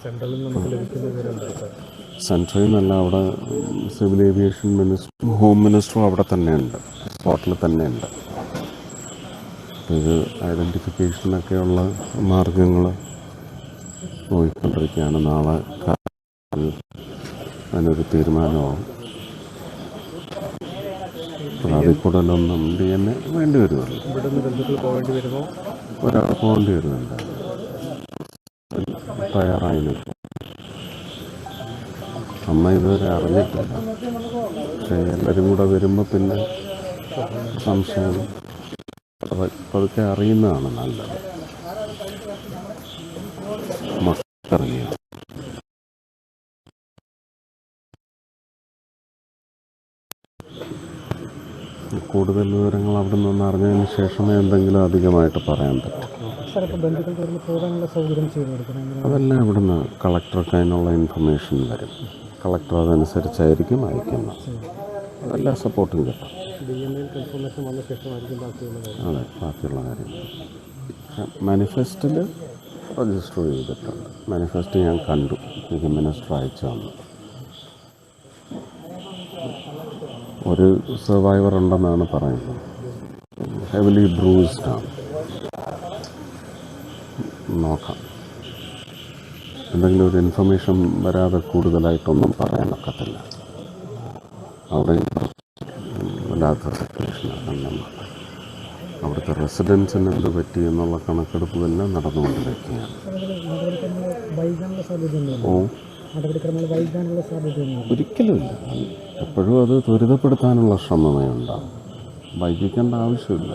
സെൻട്രലിൽ നമുക്ക് ലഭിക്കുന്ന വിവരമുണ്ട് sir. Central നിന്നല്ല, അവിടെ സിവിൽ ഏവിയേഷൻ മിനിസ്റ്ററും ഹോം മിനിസ്റ്ററും അവിടെ തന്നെയുണ്ട്, സ്പോട്ടിൽ തന്നെയുണ്ട്. ഇത് ഐഡൻറ്റിഫിക്കേഷനൊക്കെയുള്ള മാർഗങ്ങൾ നോക്കിക്കൊണ്ടിരിക്കുകയാണ്. നാളെ അതിനൊരു തീരുമാനമാവും. അതിൽ കൂടുതലൊന്നും DNA വേണ്ടി വരുമല്ലോ. ഇവിടുന്ന് ബന്ധുക്കൾ പോകേണ്ടി വരുമോ? ഒരാൾ പോകേണ്ടി വരുന്നുണ്ട്, തയ്യാറായി നിൽക്കും. അമ്മ ഇതുവരെ അറിഞ്ഞിട്ടില്ല. പക്ഷേ എല്ലാവരും കൂടെ വരുമ്പോൾ പിന്നെ സംശയം പതുക്കെ അറിയുന്നതാണ് നല്ലത്. മക്കളിറങ്ങിയത് കൂടുതൽ വിവരങ്ങൾ അവിടെ നിന്ന് അറിഞ്ഞതിന് ശേഷമേ എന്തെങ്കിലും അധികമായിട്ട് പറയാൻ പറ്റും. അതെല്ലാം ഇവിടുന്ന് കളക്ടർക്ക് അതിനുള്ള ഇൻഫർമേഷൻ വരും. കളക്ടർ അതനുസരിച്ചായിരിക്കും അയക്കുന്നത്. അതെല്ലാം സപ്പോർട്ടും കിട്ടും. അതെ, ബാക്കിയുള്ള കാര്യം. പക്ഷെ മാനിഫെസ്റ്റിൽ രജിസ്റ്റർ ചെയ്തിട്ടുണ്ട്. മാനിഫെസ്റ്റ് ഞാൻ കണ്ടു, എനിക്ക് മിനിസ്റ്റർ അയച്ചു തന്നു. ഒരു സർവൈവർ ഉണ്ടെന്നാണ് പറയുന്നത്. ഹെവിലി ബ്രൂസ്ഡ് ആണ്. നോക്കാം, എന്തെങ്കിലും ഒരു ഇൻഫർമേഷൻ വരാതെ കൂടുതലായിട്ടൊന്നും പറയാനൊക്കത്തില്ല. അവിടെ വല്ലാത്ത സിറ്റുവേഷനാണ്. അവിടുത്തെ റെസിഡൻസിന് എന്ത് പറ്റി എന്നുള്ള കണക്കെടുപ്പുമെല്ലാം നടന്നുകൊണ്ടിരിക്കുകയാണ്. ഒരിക്കലുമില്ല. എപ്പോഴും അത് ത്വരിതപ്പെടുത്താനുള്ള ശ്രമമേ ഉണ്ടാവും. വൈകിക്കേണ്ട ആവശ്യമില്ല.